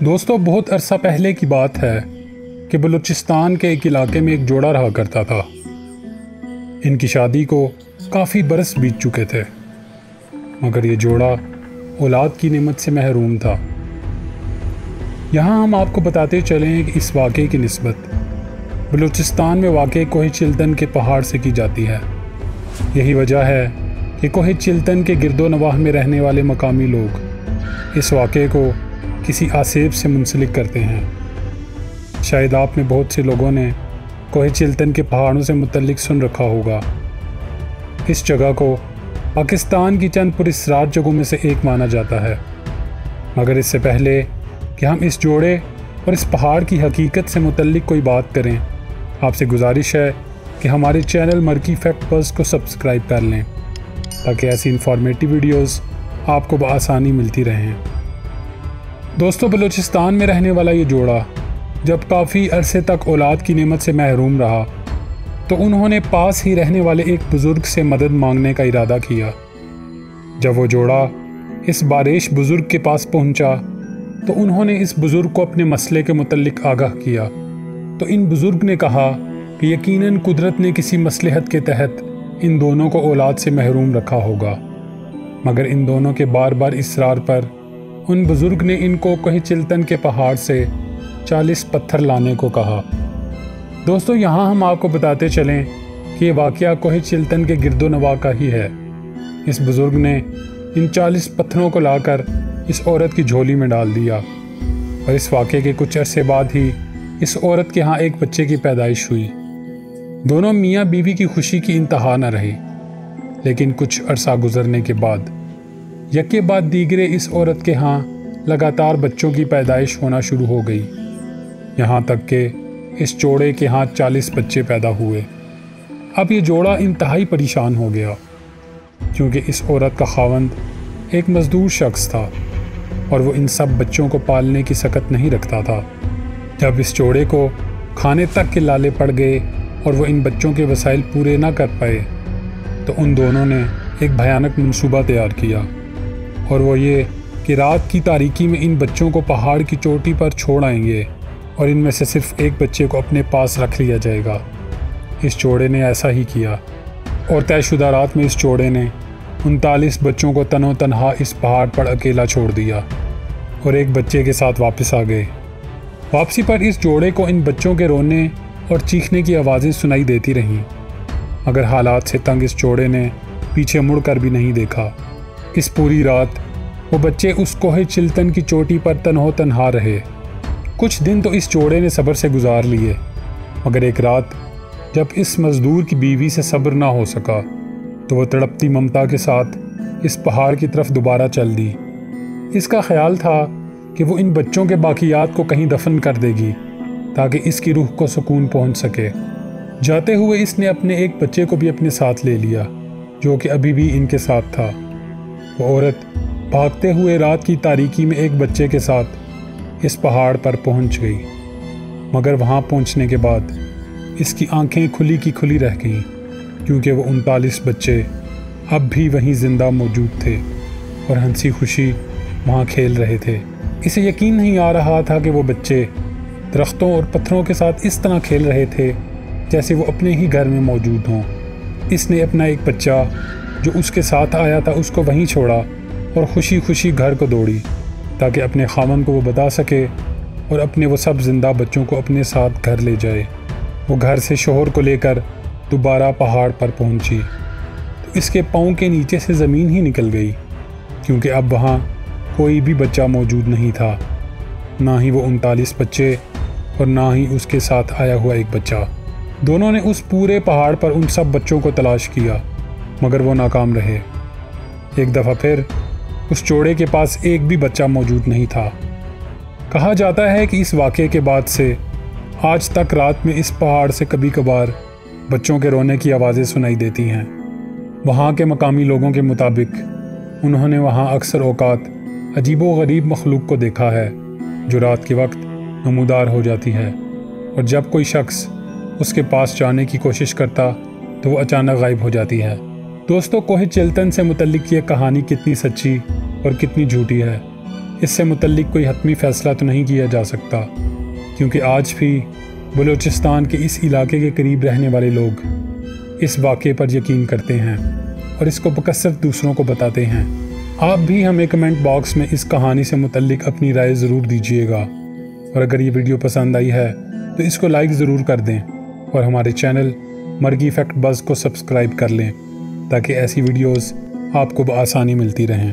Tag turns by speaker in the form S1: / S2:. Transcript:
S1: دوستو، بہت عرصہ پہلے کی بات ہے کہ بلوچستان کے ایک علاقے میں ایک جوڑا رہا کرتا تھا۔ ان کی شادی کو کافی برس بیت چکے تھے، مگر یہ جوڑا اولاد کی نعمت سے محروم تھا۔ یہاں ہم آپ کو بتاتے چلیں کہ اس واقعے کی نسبت بلوچستان میں واقع کوہ چلتن کے پہاڑ سے کی جاتی ہے۔ یہی وجہ ہے کہ کوہ چلتن کے گرد و نواح میں رہنے والے مقامی لوگ اس واقعے کو کسی آسیب سے منسلک کرتے ہیں۔ شاید آپ میں بہت سے لوگوں نے کوہ چلتن کے پہاڑوں سے متعلق سن رکھا ہوگا۔ اس جگہ کو پاکستان کی چند پراسرار جگہوں میں سے ایک مانا جاتا ہے، مگر اس سے پہلے کہ ہم اس جوڑے اور اس پہاڑ کی حقیقت سے متعلق کوئی بات کریں، آپ سے گزارش ہے کہ ہمارے چینل مرکی فیکٹ بز کو سبسکرائب کر لیں تاکہ ایسی انفارمیٹیو ویڈیوز آپ کو بآسانی ملتی رہیں۔ دوستو، بلوچستان میں رہنے والا یہ جوڑا جب کافی عرصے تک اولاد کی نعمت سے محروم رہا تو انہوں نے پاس ہی رہنے والے ایک بزرگ سے مدد مانگنے کا ارادہ کیا۔ جب وہ جوڑا اس بارش بزرگ کے پاس پہنچا تو انہوں نے اس بزرگ کو اپنے مسئلے کے متعلق آگاہ کیا، تو ان بزرگ نے کہا کہ یقیناً قدرت نے کسی مصلحت کے تحت ان دونوں کو اولاد سے محروم رکھا ہوگا، مگر ان دونوں کے بار بار اصرار پر ان بزرگ نے ان کو کوہ چلتن کے پہاڑ سے 40 پتھر لانے کو کہا۔ دوستو، یہاں ہم آپ کو بتاتے چلیں کہ یہ واقعہ کوہ چلتن کے گرد و نواح کا ہی ہے۔ اس بزرگ نے ان 40 پتھروں کو لا کر اس عورت کی جھولی میں ڈال دیا، اور اس واقعے کے کچھ عرصے بعد ہی اس عورت کے ہاں ایک بچے کی پیدائش ہوئی۔ دونوں میاں بیوی کی خوشی کی انتہا نہ رہی، لیکن کچھ عرصہ گزرنے کے بعد یکے بعد دیگرے اس عورت کے ہاں لگاتار بچوں کی پیدائش ہونا شروع ہو گئی، یہاں تک کہ اس جوڑے کے ہاں 40 بچے پیدا ہوئے۔ اب یہ جوڑا انتہائی پریشان ہو گیا، کیونکہ اس عورت کا خاوند ایک مزدور شخص تھا اور وہ ان سب بچوں کو پالنے کی سکت نہیں رکھتا تھا۔ جب اس جوڑے کو کھانے تک کے لالے پڑ گئے اور وہ ان بچوں کے وسائل پورے نہ کر پائے تو ان دونوں نے ایک بھیانک منصوبہ تیار کیا، اور وہ یہ کہ رات کی تاریکی میں ان بچوں کو پہاڑ کی چوٹی پر چھوڑ آئیں گے اور ان میں سے صرف ایک بچے کو اپنے پاس رکھ لیا جائے گا۔ اس جوڑے نے ایسا ہی کیا، اور طے شدہ رات میں اس جوڑے نے 39 بچوں کو تن و تنہا اس پہاڑ پر اکیلا چھوڑ دیا اور ایک بچے کے ساتھ واپس آ گئے۔ واپسی پر اس جوڑے کو ان بچوں کے رونے اور چیخنے کی آوازیں سنائی دیتی رہیں، مگر حالات سے تنگ اس جوڑے نے پیچھے مڑ کر بھی نہیں دیکھا۔ اس پوری رات وہ بچے اس کوہ چلتن کی چوٹی پر تنہو تنہا رہے۔ کچھ دن تو اس جوڑے نے صبر سے گزار لیے، مگر ایک رات جب اس مزدور کی بیوی سے صبر نہ ہو سکا تو وہ تڑپتی ممتا کے ساتھ اس پہاڑ کی طرف دوبارہ چل دی۔ اس کا خیال تھا کہ وہ ان بچوں کے باقیات کو کہیں دفن کر دے گی تاکہ اس کی روح کو سکون پہنچ سکے۔ جاتے ہوئے اس نے اپنے ایک بچے کو بھی اپنے ساتھ لے لیا، جو کہ ابھی بھی ان کے ساتھ تھا۔ وہ عورت بھاگتے ہوئے رات کی تاریکی میں ایک بچے کے ساتھ اس پہاڑ پر پہنچ گئی، مگر وہاں پہنچنے کے بعد اس کی آنکھیں کھلی کی کھلی رہ گئیں، کیونکہ وہ 39 بچے اب بھی وہیں زندہ موجود تھے اور ہنسی خوشی وہاں کھیل رہے تھے۔ اسے یقین نہیں آ رہا تھا کہ وہ بچے درختوں اور پتھروں کے ساتھ اس طرح کھیل رہے تھے جیسے وہ اپنے ہی گھر میں موجود ہوں۔ اس نے اپنا ایک بچہ جو اس کے ساتھ آیا تھا اس کو وہیں چھوڑا اور خوشی خوشی گھر کو دوڑی تاکہ اپنے خاوند کو وہ بتا سکے اور اپنے وہ سب زندہ بچوں کو اپنے ساتھ گھر لے جائے۔ وہ گھر سے شوہر کو لے کر دوبارہ پہاڑ پر پہنچی تو اس کے پاؤں کے نیچے سے زمین ہی نکل گئی، کیونکہ اب وہاں کوئی بھی بچہ موجود نہیں تھا، نہ ہی وہ 39 بچے اور نہ ہی اس کے ساتھ آیا ہوا ایک بچہ۔ دونوں نے اس پورے پہاڑ پر ان سب بچوں کو تلاش کیا، مگر وہ ناکام رہے۔ ایک دفعہ پھر اس جوڑے کے پاس ایک بھی بچہ موجود نہیں تھا۔ کہا جاتا ہے کہ اس واقعے کے بعد سے آج تک رات میں اس پہاڑ سے کبھی کبھار بچوں کے رونے کی آوازیں سنائی دیتی ہیں۔ وہاں کے مقامی لوگوں کے مطابق انہوں نے وہاں اکثر اوقات عجیب و غریب مخلوق کو دیکھا ہے جو رات کے وقت نمودار ہو جاتی ہے، اور جب کوئی شخص اس کے پاس جانے کی کوشش کرتا تو وہ اچانک غائب ہو جاتی ہے۔ دوستو، کوہ چلتن سے متعلق یہ کہانی کتنی سچی اور کتنی جھوٹی ہے، اس سے متعلق کوئی حتمی فیصلہ تو نہیں کیا جا سکتا، کیونکہ آج بھی بلوچستان کے اس علاقے کے قریب رہنے والے لوگ اس واقعے پر یقین کرتے ہیں اور اس کو بکثرت دوسروں کو بتاتے ہیں۔ آپ بھی ہمیں کمنٹ باکس میں اس کہانی سے متعلق اپنی رائے ضرور دیجیے گا، اور اگر یہ ویڈیو پسند آئی ہے تو اس کو لائک ضرور کر دیں اور ہمارے چینل مرغی فیکٹ بز کو سبسکرائب کر لیں تاکہ ایسی ویڈیوز آپ کو بآسانی ملتی رہیں۔